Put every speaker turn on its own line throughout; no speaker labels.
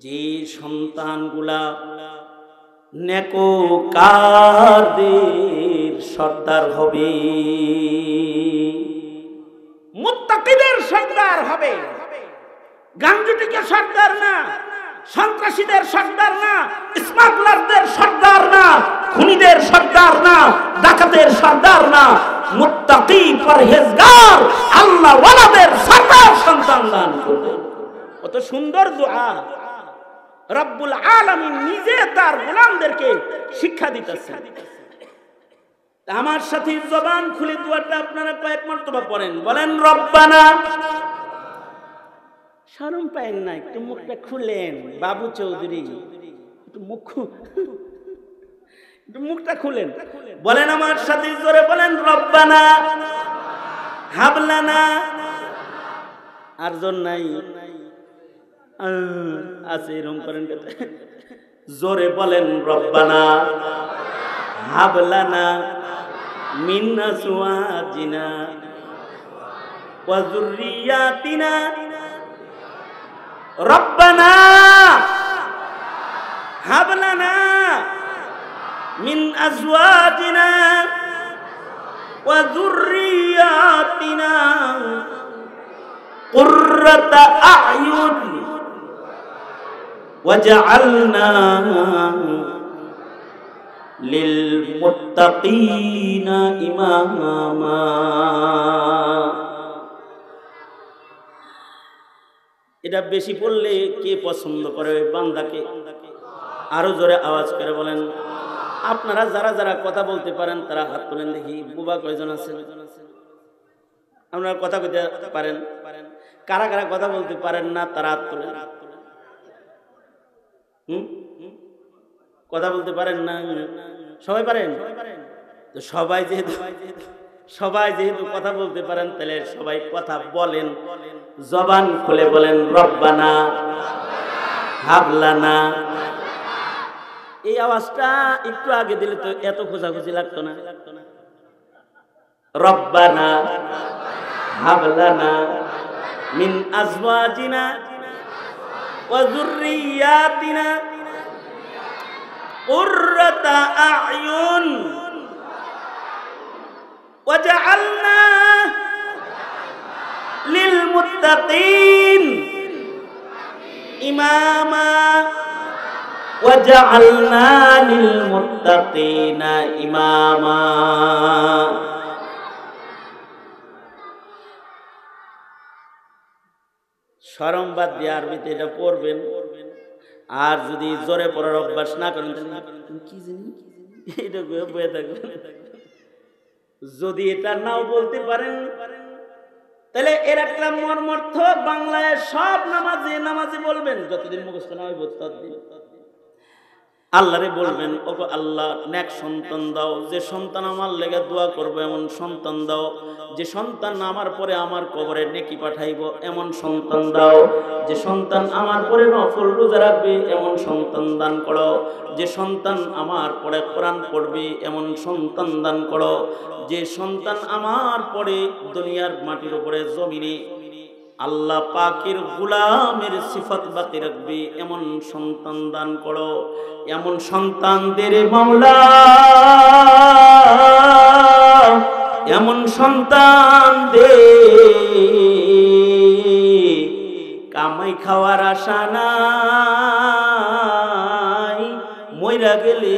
যে সন্তানগুলা নেককারদের সর্দার হবে, মুত্তাকিদের সর্দার হবে, গাঞ্জুটিকে সর্দার না, সন্ত্রাসীদের সর্দার না, স্মাগলারদের সর্দার না, খুনিদের সর্দার না, ডাকাতের সর্দার না, মুত্তাকি পরহেজগার আল্লাহ ওয়ালাদের সর্দার সন্তান দান করবেন। কত সুন্দর দোয়া রব্বুল আলামিন নিজে তার গোলামদেরকে শিক্ষা দিতেছেন। আমার সাথে জবান খুলে দোয়াটা আপনারা কয়েক মর্তবা পড়েন, বলেন রব্বানা। শরম পায়েন না, একটু মুখটা খুলেন বাবু চৌধুরী, একটু মুখটা খুলেন, বলেন আমার সাথে জোরে বলেন রব্বানা হাবলানা। আর জন নাই আছে এরকম করেন, জোরে বলেন রব্বানা হাবলানা মিন আজওয়াজিনা ওয়া যুররিয়াতিনা। রব্বানা হাবলানা মিন আজওয়াজিনা ওয়া যুররিয়াতিনা কুররাতা আ'য়ুন ওয়াজআলনা লিল মুত্তাকিনা ইমামা। এটা বেশি পড়লে কে পছন্দ করে ওই বান্দাকে? আরো জোরে আওয়াজ করে বলেন। আপনারা যারা যারা কথা বলতে পারেন তারা হাত তোলেন দেখি। বুবা কয়জন আছেন? আপনারা কথা কইতে পারেন? কারা কারা কথা বলতে পারেন না তারা হাত তোলেন। কথা বলতে পারেন না? সবাই পারেন? তো সবাই যেহেতু কথা বলতে পারেন তাহলে সবাই কথা বলেন, জবান খুলে বলেন রব্বানা হাবলানা। এই আওয়াজটা একটু আগে দিলে তো এত খোঁজাখুঁজি লাগতো না। রব্বানা হাবলানা মিন আজওয়াজিনা ওয়া যুররিয়াতিনা কুররাতা আ'য়ুন ওয়াজআলনা লিল মুত্তাকিন ইমামা ওয়াজআলনা লিল মুত্তাকিনা ইমামা। শরম বাদ দিয়ে আরবিতে এটা পড়বেন। আর যদি জোরে পড়ার অভ্যাস না করেন কি জানি এটা বয়ে থাকবেন। যদি এটা নাও বলতে পারেন তাহলে এর একটা মর্মর্থ বাংলায় সব নামাজি বলবেন, যতদিন মুখস্থ না হইব ততদিন আল্লাহরে বলবেন, ওগো আল্লাহ নেক সন্তান দাও, যে সন্তান আমার লেগে দোয়া করবে এমন সন্তান দাও, যে সন্তান আমার পরে আমার কবরে নেকি পাঠাইব এমন সন্তান দাও, যে সন্তান আমার পরে নফল রোজা রাখবে এমন সন্তান দান করো, যে সন্তান আমার পরে কোরআন পড়বে এমন সন্তান দান করো, যে সন্তান আমার পরে দুনিয়ার মাটির উপরে জমিনে আল্লাহ পাকের গোলামের সিফাত বাকি রাখবে এমন সন্তান দান করো। এমন সন্তানদের মাওলা, এমন সন্তান দে কামাই খাওয়ার আশা নাই, মইরা গেলে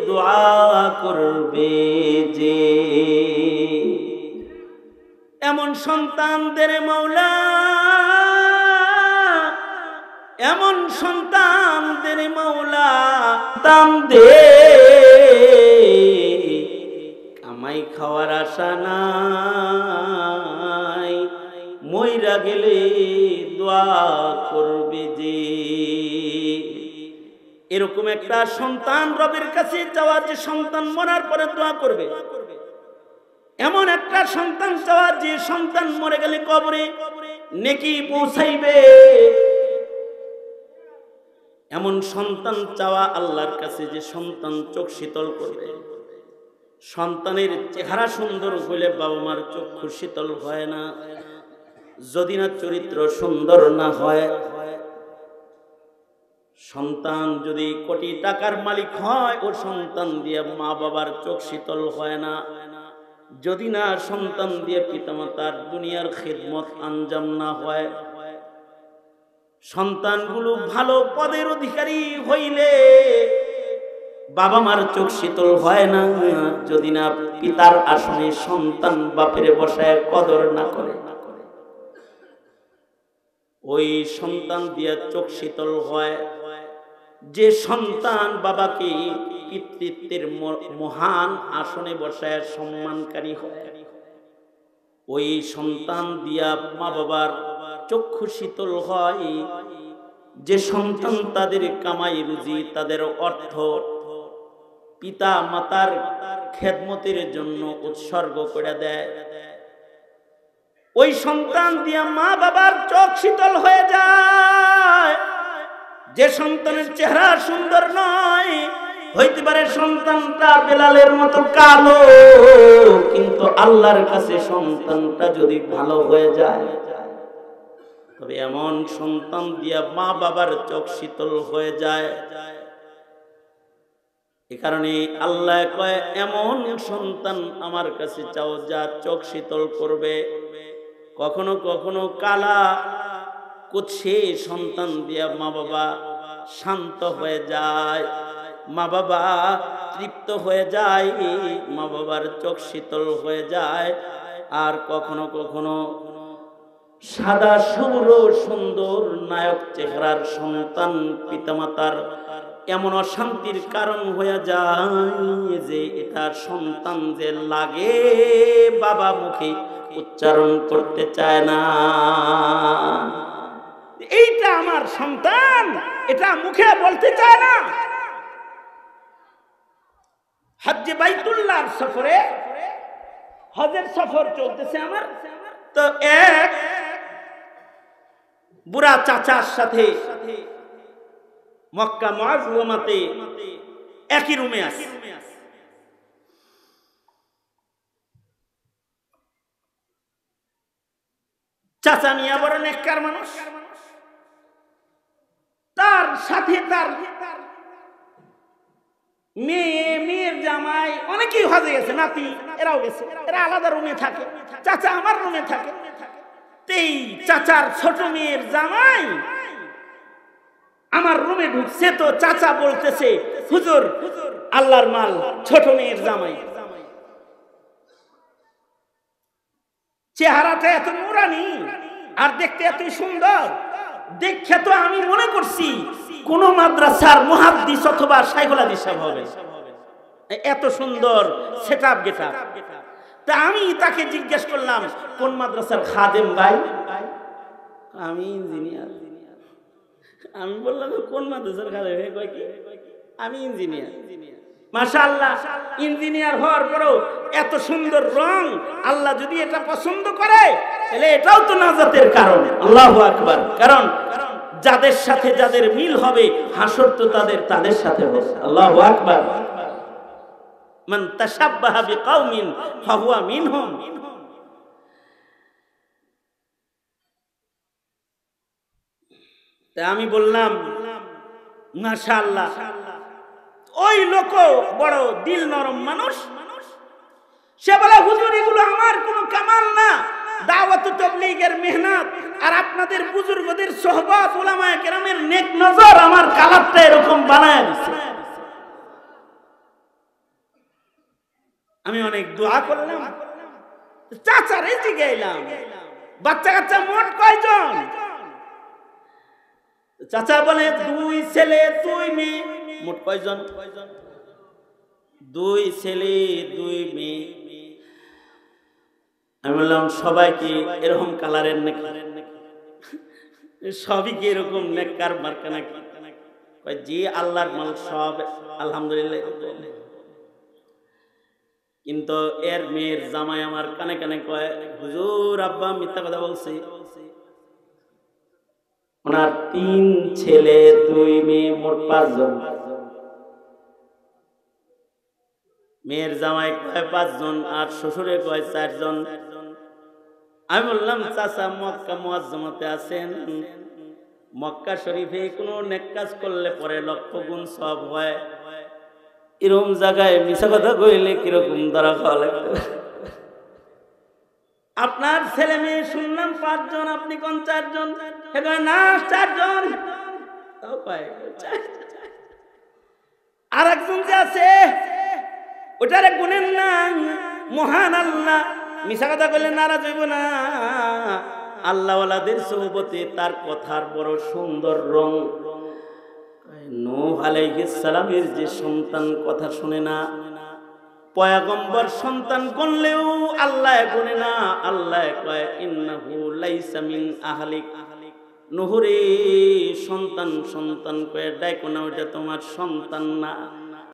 দোয়া করবে যে। এমন সন্তানদের মাওলা, এমন সন্তানদের মাওলা দান দে কামাই খাওয়ার আশা নাই, মইরা গেলে দোয়া করবে যে। এরকম একটা সন্তান রবের কাছে চাওয়া, যে সন্তান মরার পরে দোয়া করবে। এমন একটা সন্তান চাওয়া যে সন্তান মরে গেলে কবরে নেকি পৌঁছাইবে। এমন সন্তান চাওয়া আল্লাহর কাছে যে সন্তান চোখ শীতল করবে। সন্তানের চেহারা সুন্দর হলে বাবা মার চক্ষু শীতল হয় না, যদি না চরিত্র সুন্দর না হয়। সন্তান যদি কোটি টাকার মালিক হয়, ও সন্তান দিয়ে মা বাবার চোখ শীতল হয় না। যদি না সন্তান দিয়ে পিতামাতার দুনিয়ার খিদমত আঞ্জাম না হয়, সন্তানগুলো ভালো পদের অধিকারী হইলে বাবা মার চোখ শীতল হয় না। যদি না পিতার আসনে সন্তান বাপের বসায় কদর না করে, ওই সন্তান দিয়ে চোখ শীতল হয়। যে সন্তান বাবাকে পিতৃত্বের মহান আসনে বসায় সম্মানকারী হয়, ওই সন্তান দিয়া মা বাবার চক্ষু শীতল হয়। যে সন্তান তাদের কামাই রুজি, তাদের অর্থ পিতা মাতার খেদমতের জন্য উৎসর্গ করে দেয়, ওই সন্তান দিয়া মা বাবার চোখ শীতল হয়ে যায়। যে সন্তানের চেহারা সুন্দর নয়, হইতে পারে সন্তানটা বেলালের মতো কালো, কিন্তু আল্লাহর কাছে সন্তানটা যদি ভালো হয়ে যায়, তবে এমন সন্তান দিয়া মা বাবার চোখ শীতল হয়ে যায়। এ কারণে আল্লাহ কয়, এমন সন্তান আমার কাছে চাও যা চোখ শীতল করবে। কখনো কখনো কালা কুৎসে সন্তান দিয়া মা বাবা শান্ত হয়ে যায়, মা বাবা তৃপ্ত হয়ে যায়, মা বাবার চোখ শীতল হয়ে যায়। আর কখনো কখনো সাদা শুভ্র সুন্দর নায়ক চেহারার সন্তান পিতামাতার এমন অশান্তির কারণ হয়ে যায় যে এটা সন্তান যে লাগে বাবা মুখে উচ্চারণ করতে চায় না। এইটা আমার সন্তান, এটা মুখে বলতে চায় না। হজ্জে বাইতুল্লাহর সফরে, হজের সফর চলতেছে আমার, তো এক বুড়া চাচার সাথে মক্কা মুআজ্জামাতে একই রুমে আছে। চাচা মিয়া বড় নেককার মানুষ, তার সাথে তার মেয়ের জামাই অনেকেই হজে গেছে, নাতি এরাও গেছে, এরা আলাদা রুমে থাকে, চাচা আমার রুমে থাকে। তেই চাচার ছোট মেয়ের জামাই আমার রুমে ঢুকছে, তো চাচা বলতেছে, হুজুর আল্লাহর মাল ছোট মেয়ের জামাই, চেহারাটা এত নুরানি আর দেখতে এত সুন্দর, দেখে তো আমি মনে করছি কোন মাদ্রাসার মুহাদ্দিস অথবা শাইখুল হাদিস সাহেব হবে, এত সুন্দর সেটআপ গেটআপ। তা আমি তাকে জিজ্ঞেস করলাম, কোন মাদ্রাসার খাদেম ভাই? আমি ইঞ্জিনিয়ার। আমি বললাম, কোন মাদ্রাসার খাদেম? কয় কি? আমি ইঞ্জিনিয়ার। মাশাআল্লাহ, ইঞ্জিনিয়ার হওয়ার পরেও এত সুন্দর রং, আল্লাহ যদি এটা পছন্দ করে তাহলে এটাও তো নাজাতের কারণ। আল্লাহু আকবার। কারণ যাদের সাথে যাদের মিল হবে, হাসর তো তাদের সাথে হবে। আল্লাহু আকবার। মান তাশাব্বাহা বিকাউমিন ফাহুয়া মিনহুম। তাই আমি বললাম, মাশাআল্লাহ, ওই লোক বড় দিল নরম মানুষ। সে বলে, হুজুর এগুলো আমার কোনো কামাল না, দাওয়াত তাবলীগের মেহনত আর আপনাদের বুজুর্গদের সোহবত উলামায়ে কেরামের নেক নজর আমার কালারটা এরকম বানায় দিয়েছে। আমি অনেক দোয়া করলাম, চাচারে জিগাইলাম, বাচ্চা কাচ্চা মোট কয়জন? চাচা বলে, 2 ছেলে 2 মেয়ে। মোট কয়জন? 2 ছেলে 2 মেয়ে। আমি বললাম, সবাই কি এরকম কালারের নাকি? সবই কি এরকম নেককার মার্কা নাকি? কয় জি, আল্লাহর মাল সব আলহামদুলিল্লাহ। কিন্তু এর মেয়ের জামাই আমার কানে কানে কয়, হুজুর আব্বা মিথ্যা কথা বলছে। ওনার 3 ছেলে 2 মেয়ে, মোট 5 জন। মেয়ের জামাই কয় 5 জন, আর শ্বশুরে কয় 4 জন। আমি বললাম, চাচা মক্কা মুআজ্জামাতে আছেন, মক্কা শরীফে কোনো নেক কাজ করলে পরে লক্ষ গুণ সওয়াব হয়। এরকম জায়গায় মিছা কথা কইলে কিরকম ধরা খাওয়া লাগবে। আপনার ছেলে মেয়ে শুনলাম 5 জন, আপনি কোন 4 জন? না 4 জন। তাও পায় আর একজন যে আছে ওটারে গুনেন না। মহান আল্লাহ মিছা কথা কইলে নারাজ হইব না। আল্লাহওয়ালাদের সোহবতে তার কথার বড় সুন্দর রং। নূহ আলাইহিস সালামের যে সন্তান কথা শুনে না, পয়গম্বর সন্তান গণলেও আল্লাহ গুনে না। আল্লাহ কয় ইন্নাহু লাইসা মিন আহলিক। নূহরে সন্তান সন্তান কয়ে ডাইকো না, ওটা তোমার সন্তান না।